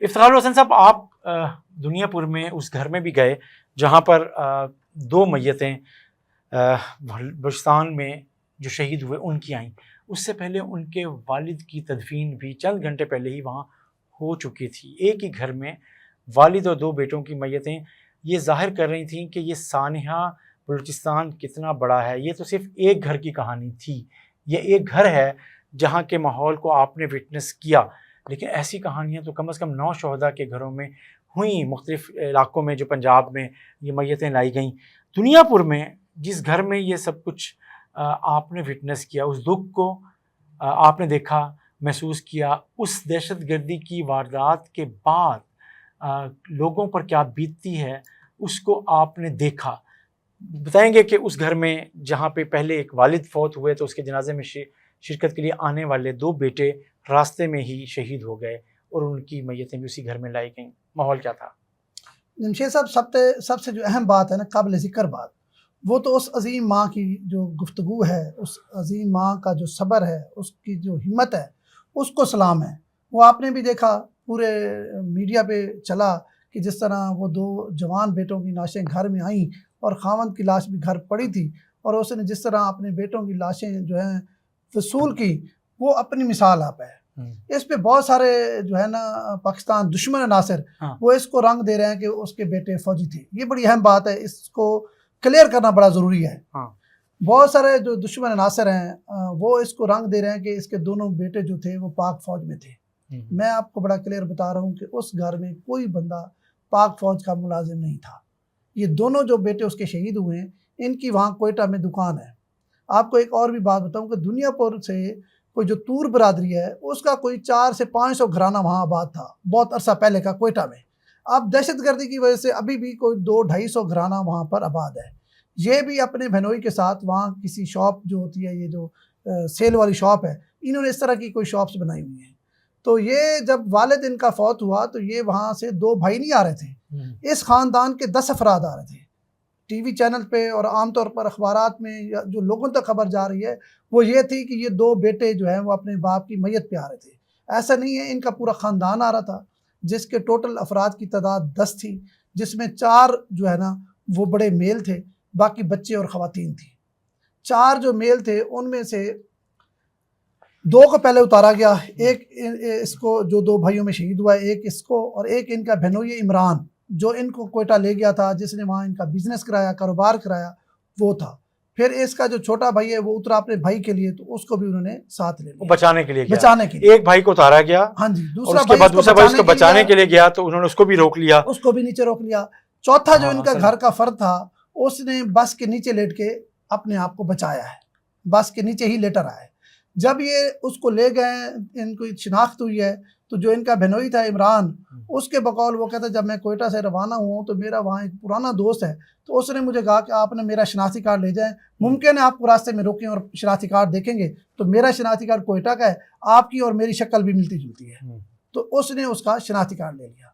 افتخار حسین صاحب، آپ دنیا پور میں اس گھر میں بھی گئے جہاں پر 2 میتیں بلوچستان میں جو شہید ہوئے ان کی آئیں. اس سے پہلے ان کے والد کی تدفین بھی چند گھنٹے پہلے ہی وہاں ہو چکی تھی. ایک ہی گھر میں والد اور 2 بیٹوں کی میتیں یہ ظاہر کر رہی تھیں کہ یہ سانحہ بلوچستان کتنا بڑا ہے. یہ تو صرف ایک گھر کی کہانی تھی، یہ ایک گھر ہے جہاں کے ماحول کو آپ نے وٹنس کیا، لیکن ایسی کہانیاں تو کم از کم 9 شہداء کے گھروں میں ہوئیں، مختلف علاقوں میں جو پنجاب میں یہ میتیں لائی گئیں. دنیا پور میں جس گھر میں یہ سب کچھ آپ نے وٹنس کیا، اس دکھ کو آپ نے دیکھا، محسوس کیا، اس دہشت گردی کی واردات کے بعد لوگوں پر کیا بیتتی ہے اس کو آپ نے دیکھا. بتائیں گے کہ اس گھر میں جہاں پہ پہلے ایک والد فوت ہوئے تو اس کے جنازے میں شرکت کے لیے آنے والے 2 بیٹے راستے میں ہی شہید ہو گئے اور ان کی میتیں بھی اسی گھر میں لائی گئیں، ماحول کیا تھا؟ جمشید صاحب، سب سے جو اہم بات ہے نا، قابل ذکر بات، وہ تو اس عظیم ماں کی جو گفتگو ہے، اس عظیم ماں کا جو صبر ہے، اس کی جو ہمت ہے، اس کو سلام ہے. وہ آپ نے بھی دیکھا، پورے میڈیا پہ چلا کہ جس طرح وہ 2 جوان بیٹوں کی لاشیں گھر میں آئیں اور خاوند کی لاش بھی گھر پڑی تھی، اور اس نے جس طرح اپنے بیٹوں کی لاشیں جو ہیں وصول کی، وہ اپنی مثال آپ ہے. اس پہ بہت سارے جو ہے نا پاکستان دشمن عناصر وہ اس کو رنگ دے رہے ہیں کہ اس کے بیٹے فوجی تھے. یہ بڑی اہم بات ہے، اس کو کلیئر کرنا بڑا ضروری ہے. بہت سارے جو دشمن عناصر ہیں وہ اس کو رنگ دے رہے ہیں کہ اس کے دونوں بیٹے جو تھے وہ پاک فوج میں تھے. میں آپ کو بڑا کلیئر بتا رہا ہوں کہ اس گھر میں کوئی بندہ پاک فوج کا ملازم نہیں تھا. یہ دونوں جو بیٹے اس کے شہید ہوئے ہیں، ان کی وہاں کوئٹہ میں دکان ہے. آپ کو ایک اور بھی بات بتاؤں کہ دنیا پور سے کوئی جو تور برادری ہے، اس کا کوئی 400 سے 500 گھرانہ وہاں آباد تھا بہت عرصہ پہلے کا کوئٹہ میں. اب دہشت گردی کی وجہ سے ابھی بھی کوئی 200-250 گھرانہ وہاں پر آباد ہے. یہ بھی اپنے بہنوئی کے ساتھ وہاں کسی شاپ جو ہوتی ہے، یہ جو سیل والی شاپ ہے، انہوں نے اس طرح کی کوئی شاپس بنائی ہوئی ہیں. تو یہ جب والد ان کا فوت ہوا تو یہ وہاں سے 2 بھائی نہیں آ رہے تھے، اس خاندان کے 10 افراد آ رہے تھے. ٹی وی چینل پہ اور عام طور پر اخبارات میں یا جو لوگوں تک خبر جا رہی ہے وہ یہ تھی کہ یہ 2 بیٹے جو ہیں وہ اپنے باپ کی میت پہ آ رہے تھے. ایسا نہیں ہے، ان کا پورا خاندان آ رہا تھا، جس کے ٹوٹل افراد کی تعداد 10 تھی، جس میں 4 جو ہے نا وہ بڑے میل تھے، باقی بچے اور خواتین تھی. 4 جو میل تھے ان میں سے 2 کو پہلے اتارا گیا، ایک اس کو جو 2 بھائیوں میں شہید ہوا ہے، ایک اس کو، اور ایک ان کا بہنوئی عمران جو ان کو کوئٹہ لے گیا تھا، جس نے وہاں ان کا بزنس کرایا، کاروبار کرایا، وہ تھا. پھر اس کا جو چھوٹا بھائی ہے وہ اترا اپنے بھائی کے لیے، تو اس کو بھی انہوں نے ساتھ لے لیا بچانے کے لیے. ایک بھائی کو اتارا گیا، ہاں جی، دوسرا بھائی اس کو بچانے کے لیے گیا تو انہوں نے اس کو بھی روک لیا، اس کو بھی نیچے روک لیا. چوتھا جو ان کا گھر کا فرد تھا، اس نے بس کے نیچے لیٹ کے اپنے آپ کو بچایا ہے، بس کے نیچے ہی لیٹر آیا ہے. جب یہ اس کو لے گئے، ان کو شناخت ہوئی ہے، تو جو ان کا بہنوئی تھا عمران، اس کے بقول وہ کہتا ہے جب میں کوئٹہ سے روانہ ہوں تو میرا وہاں ایک پرانا دوست ہے، تو اس نے مجھے کہا کہ آپ نے میرا شناختی کارڈ لے جائیں، ممکن ہے آپ کو راستے میں روکیں اور شناختی کارڈ دیکھیں گے تو میرا شناختی کارڈ کوئٹہ کا ہے، آپ کی اور میری شکل بھی ملتی جلتی ہے. تو اس نے اس کا شناختی کارڈ لے لیا.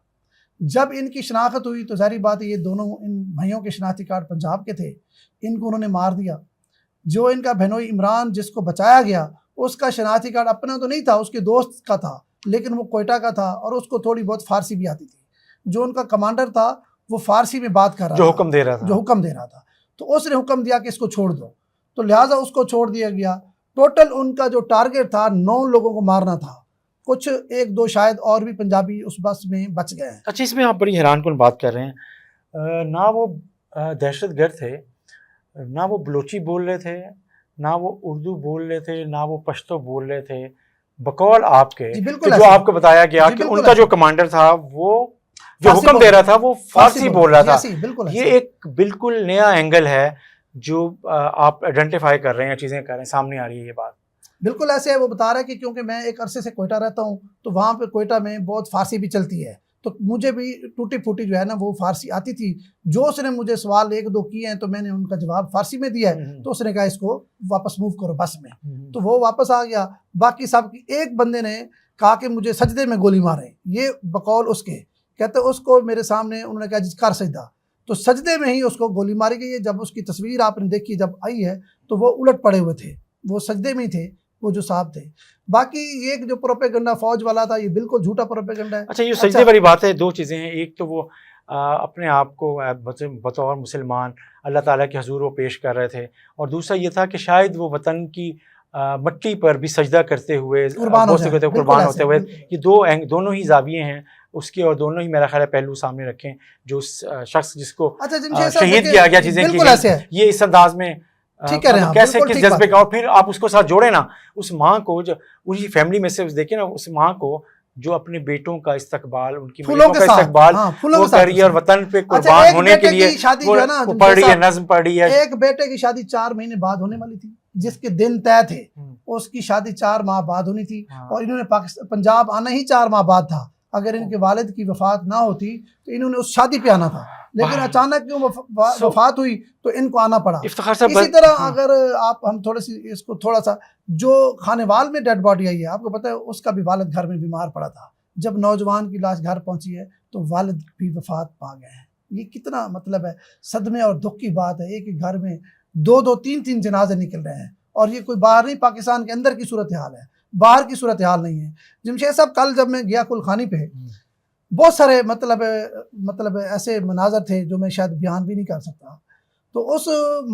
جب ان کی شناخت ہوئی تو ظاہری بات ہے یہ دونوں ان بھائیوں کے شناختی کارڈ پنجاب کے تھے، ان کو انہوں نے مار دیا. جو ان کا بہنوئی عمران جس کو بچایا گیا، اس کا شناختی کارڈ اپنا تو نہیں تھا، اس کے دوست کا تھا، لیکن وہ کوئٹہ کا تھا اور اس کو تھوڑی بہت فارسی بھی آتی تھی. جو ان کا کمانڈر تھا وہ فارسی میں بات کر رہا تھا، جو حکم دے رہا تھا، تو اس نے حکم دیا کہ اس کو چھوڑ دو، تو لہٰذا اس کو چھوڑ دیا گیا. ٹوٹل ان کا جو ٹارگٹ تھا 9 لوگوں کو مارنا تھا، کچھ 1-2 شاید اور بھی پنجابی اس بس میں بچ گئے ہیں. اچھا، اس میں آپ بڑی حیران کن بات کر رہے ہیں، نہ وہ دہشت گرد تھے، نہ وہ بلوچی بول رہے تھے، نہ وہ اردو بول رہے تھے، نہ وہ پشتو بول رہے تھے. بقول آپ کے جو آپ کو بتایا گیا کہ ان کا جو کمانڈر تھا وہ جو حکم دے رہا تھا وہ فارسی بول رہا تھا. یہ ایک بالکل نیا اینگل ہے جو آپ آئیڈینٹیفائی کر رہے ہیں، چیزیں کر رہے ہیں، سامنے آ رہی ہے یہ بات. بالکل ایسے ہے. وہ بتا رہا ہے کہ کیونکہ میں ایک عرصے سے کوئٹہ رہتا ہوں تو وہاں پہ کوئٹہ میں بہت فارسی بھی چلتی ہے، تو مجھے بھی ٹوٹی پھوٹی جو ہے نا وہ فارسی آتی تھی. جو اس نے مجھے سوال 1-2 کیے ہیں تو میں نے ان کا جواب فارسی میں دیا ہے، تو اس نے کہا اس کو واپس موو کرو بس میں، تو وہ واپس آ گیا. باقی سب کی ایک بندے نے کہا کہ مجھے سجدے میں گولی مارے، یہ بقول اس کے کہتے اس کو میرے سامنے انہوں نے کہا جس کر سجدہ، تو سجدے میں ہی اس کو گولی ماری گئی ہے. جب اس کی تصویر آپ نے دیکھی جب آئی ہے تو وہ الٹ پڑے ہوئے تھے، وہ سجدے میں ہی تھے، وہ جو صاحب تھے. باقی یہ جو پروپیگنڈا فوج والا تھا یہ بالکل جھوٹا پروپیگنڈا ہے. اچھا، یہ سجدے والی بات ہے. دو چیزیں ہیں، ایک تو وہ اپنے آپ کو بطور مسلمان اللہ تعالیٰ کے حضور وہ پیش کر رہے تھے، اور دوسرا یہ تھا کہ شاید وہ وطن کی مٹی پر بھی سجدہ کرتے ہوئے قربان ہوتے ہوئے. یہ دونوں ہی زاویے ہیں اس کے، اور دونوں ہی میرا خیال ہے پہلو سامنے رکھیں. جو اس شخص جس کو شہید کیا گیا، چیزیں کی گئی، یہ اس انداز میں کیسے کس جذبے کا، اور پھر آپ اس کو ساتھ جوڑیں نا اس ماں کو، جو اسی فیملی میں سے دیکھیں نا اس ماں کو جو اپنے بیٹوں کا استقبال، ان کی بیٹوں کا استقبال وہ کر رہی ہے، اور وطن پہ قربان ہونے کے لیے وہ پڑھ رہی ہے، نظم پڑھ رہی ہے. ایک بیٹے کی شادی 4 مہینے بعد ہونے والی تھی، جس کے دن طے تھے، اس کی شادی 4 ماہ بعد ہونی تھی، اور انہوں نے پنجاب آنا ہی 4 ماہ بعد تھا. اگر ان کے والد کی وفات نہ ہوتی تو انہوں نے اس شادی پہ آنا تھا، لیکن اچانک کیوں وفات ہوئی تو ان کو آنا پڑا. اسی طرح اگر ہم تھوڑی سی اس کو تھوڑا سا، جو خانے وال میں ڈیڈ باڈی آئی ہے، آپ کو پتہ ہے اس کا بھی والد گھر میں بیمار پڑا تھا. جب نوجوان کی لاش گھر پہنچی ہے تو والد بھی وفات پا گئے ہیں. یہ کتنا مطلب ہے صدمے اور دکھ کی بات ہے. ایک ہی گھر میں 2 3 جنازے نکل رہے ہیں، اور یہ کوئی باہر نہیں، پاکستان کے اندر کی صورتحال ہے، باہر کی صورتحال نہیں ہے. جمشید صاحب کل جب میں گیا کلخانی پہ، بہت سارے مطلب ایسے مناظر تھے جو میں شاید بیان بھی نہیں کر سکتا. تو اس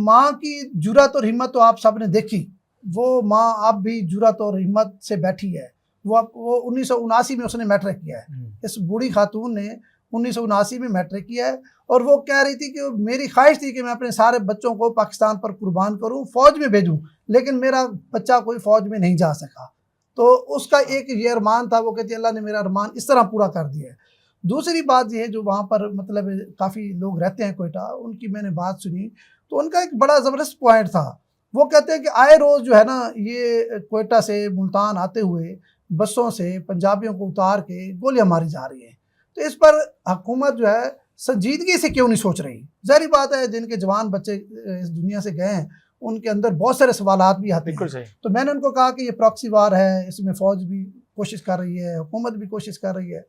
ماں کی جرأت اور ہمت تو آپ سب نے دیکھی. وہ ماں اب بھی جرأت اور ہمت سے بیٹھی ہے. وہ 1979 میں اس نے میٹرک کیا ہے. اس بوڑھی خاتون نے 1979 میں میٹرک کیا ہے، اور وہ کہہ رہی تھی کہ میری خواہش تھی کہ میں اپنے سارے بچوں کو پاکستان پر قربان کروں، فوج میں بھیجوں، لیکن میرا بچہ کوئی فوج میں نہیں جا سکا. تو اس کا ایک یہ ارمان تھا، وہ کہتی اللہ نے میرا ارمان اس طرح پورا کر دیا ہے. دوسری بات یہ ہے، جو وہاں پر مطلب کافی لوگ رہتے ہیں کوئٹہ، ان کی میں نے بات سنی تو ان کا ایک بڑا زبردست پوائنٹ تھا. وہ کہتے ہیں کہ آئے روز جو ہے نا، یہ کوئٹہ سے ملتان آتے ہوئے بسوں سے پنجابیوں کو اتار کے گولیاں ماری جا رہی ہیں. تو اس پر حکومت جو ہے سنجیدگی سے کیوں نہیں سوچ رہی؟ ظاہری بات ہے جن کے جوان بچے اس دنیا سے گئے ہیں ان کے اندر بہت سارے سوالات بھی آتے ہیں. تو میں نے ان کو کہا کہ یہ پراکسی وار ہے، اس میں فوج بھی کوشش کر رہی ہے، حکومت بھی کوشش کر رہی ہے،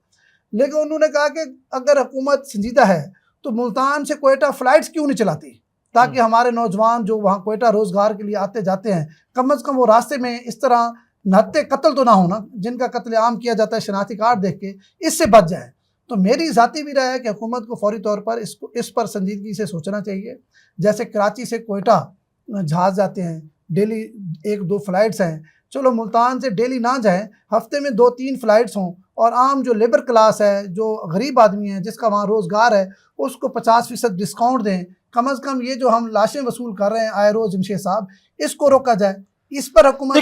لیکن انہوں نے کہا کہ اگر حکومت سنجیدہ ہے تو ملتان سے کوئٹہ فلائٹس کیوں نہیں چلاتی، تاکہ ہمارے نوجوان جو وہاں کوئٹہ روزگار کے لیے آتے جاتے ہیں، کم از کم وہ راستے میں اس طرح نہتے قتل تو نہ ہونا، جن کا قتل عام کیا جاتا ہے شناختی کارڈ دیکھ کے، اس سے بچ جائیں. تو میری ذاتی بھی رائے ہے کہ حکومت کو فوری طور پر اس پر سنجیدگی سے سوچنا چاہیے. جیسے کراچی سے کوئٹہ جہاز جاتے ہیں، ڈیلی 1-2 فلائٹس ہیں، چلو ملتان سے ڈیلی نہ جائیں، ہفتے میں 2-3 فلائٹس ہوں، اور عام جو لیبر کلاس ہے، جو غریب آدمی ہے جس کا وہاں روزگار ہے، اس کو 50% ڈسکاؤنٹ دیں. کم از کم یہ جو ہم لاشیں وصول کر رہے ہیں آئے روز جمشید صاحب، اس کو روکا جائے. اس پر حکومت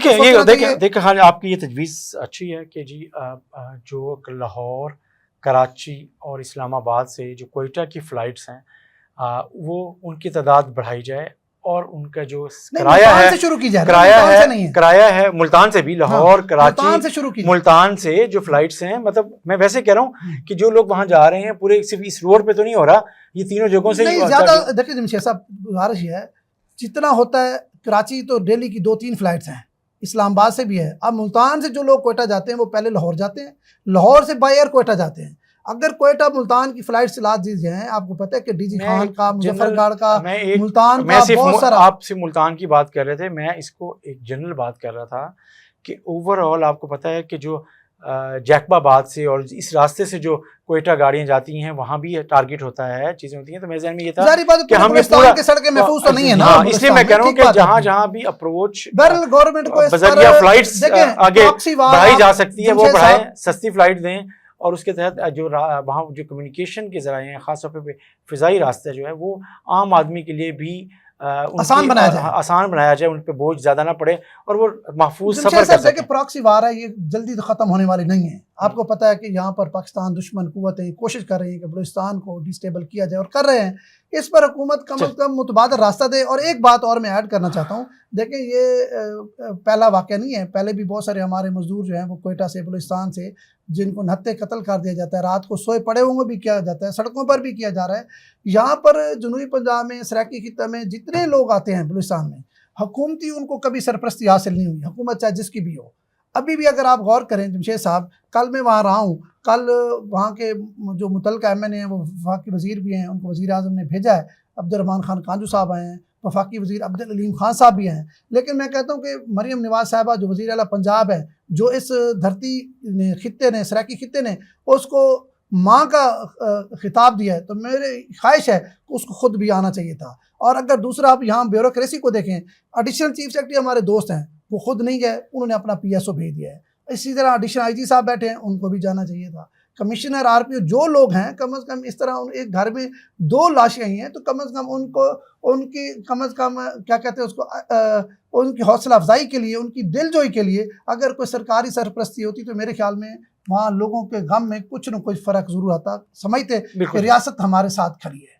دیکھیں حال آپ کی یہ تجویز اچھی ہے کہ جی جو لاہور، کراچی اور اسلام آباد سے جو کوئٹہ کی فلائٹس ہیں وہ ان کی تعداد بڑھائی جائے، اور ان کا جو کرایہ ہے ملتان سے بھی، لاہور، کراچی، ملتان سے جو فلائٹس ہیں، مطلب میں ویسے کہہ رہا ہوں کہ جو لوگ وہاں جا رہے ہیں پورے صرف اس روڈ پہ تو نہیں ہو رہا، یہ تینوں جگہوں سے زیادہ. دیکھیں جمشید صاحب گزارش یہ ہے، جتنا ہوتا ہے کراچی تو ڈیلی کی 2-3 فلائٹس ہیں، اسلام آباد سے بھی ہے. اب ملتان سے جو لوگ کوئٹہ جاتے ہیں وہ پہلے لاہور جاتے ہیں، لاہور سے بائی ایئر کوئٹہ جاتے ہیں. اگر کوئٹہ ملتان کی فلائٹ چلا دی جائیں، آپ کو پتہ ہے کہ ڈی جی خان کا، مظفر گڑھ کا، ملتان کا بہت سارا. آپ سے ملتان کی بات کر رہے تھے، میں اس کو ایک جنرل بات کر رہا تھا کہ اوور آل آپ کو پتہ ہے کہ جو جیکب آباد سے اور اس راستے سے جو کوئٹہ گاڑیاں جاتی ہیں وہاں بھی ٹارگٹ ہوتا ہے، چیزیں ہوتی ہیں. تو میرے ذہن میں یہ تھا کہ ہم پاکستان کی سڑکیں محفوظ تو نہیں ہے نا، اس لیے میں کہہ رہا ہوں کہ جہاں جہاں بھی اپروچ گورنمنٹ کو بذریعہ فلائٹس آگے بڑھائی جا سکتی ہے وہ بڑھائیں، سستی فلائٹ دیں، اور اس کے تحت جو وہاں جو کمیونیکیشن کے ذرائع ہیں، خاص طور پہ فضائی راستے جو ہے وہ عام آدمی کے لیے بھی آسان بنایا جائے، ان پہ بوجھ زیادہ نہ پڑے اور وہ محفوظ سفر کر سکیں. پراکسی وار ہے، یہ جلدی تو ختم ہونے والی نہیں ہے. آپ کو پتہ ہے کہ یہاں پر پاکستان دشمن قوتیں کوشش کر رہی ہیں کہ بلوچستان کو ڈیسٹیبل کیا جائے، اور کر رہے ہیں. اس پر حکومت کم از کم متبادل راستہ دے. اور ایک بات اور میں ایڈ کرنا چاہتا ہوں، دیکھیں یہ پہلا واقعہ نہیں ہے، پہلے بھی بہت سارے ہمارے مزدور جو ہیں وہ کوئٹہ سے، بلوچستان سے، جن کو نہتے قتل کر دیا جاتا ہے، رات کو سوئے پڑے ہوں بھی کیا جاتا ہے، سڑکوں پر بھی کیا جا رہا ہے. یہاں پر جنوبی پنجاب میں، سرائکی خطہ میں جتنے لوگ آتے ہیں بلوچستان میں، حکومتی ان کو کبھی سرپرستی حاصل نہیں ہوئی، حکومت چاہے جس کی بھی ہو. ابھی بھی اگر آپ غور کریں جمشید صاحب، کل میں وہاں رہا ہوں، کل وہاں کے جو متعلقہ ایم این اے ہیں وہ وفاقی وزیر بھی ہیں، ان کو وزیر اعظم نے بھیجا ہے، عبد الرحمان خان کانجو صاحب آئے ہیں، وفاقی وزیر عبدالعلیم خان صاحب بھی ہیں، لیکن میں کہتا ہوں کہ مریم نواز صاحبہ جو وزیر اعلیٰ پنجاب ہے، جو اس دھرتی نے، خطے نے، سرائکی خطے نے اس کو ماں کا خطاب دیا ہے، تو میری خواہش ہے کہ اس کو خود بھی آنا چاہیے تھا۔ اور اگر دوسرا آپ یہاں بیوروکریسی کو دیکھیں، ایڈیشنل چیف سیکرٹری ہمارے دوست ہیں، وہ خود نہیں گئے، انہوں نے اپنا PSO بھیج دیا ہے۔ اسی طرح ایڈیشنل IG صاحب بیٹھے ہیں، ان کو بھی جانا چاہیے تھا۔ کمشنر RPO جو لوگ ہیں، کم از کم اس طرح ایک گھر میں 2 لاشیں ہی ہیں تو کم از کم ان کو، ان کی کم از کم کیا کہتے ہیں اس کو، ان کی حوصلہ افزائی کے لیے، ان کی دل جوئی کے لیے اگر کوئی سرکاری سرپرستی ہوتی تو میرے خیال میں وہاں لوگوں کے غم میں کچھ نہ کچھ فرق ضرور آتا۔ سمجھتے کہ ریاست ہمارے ساتھ کھڑی ہے۔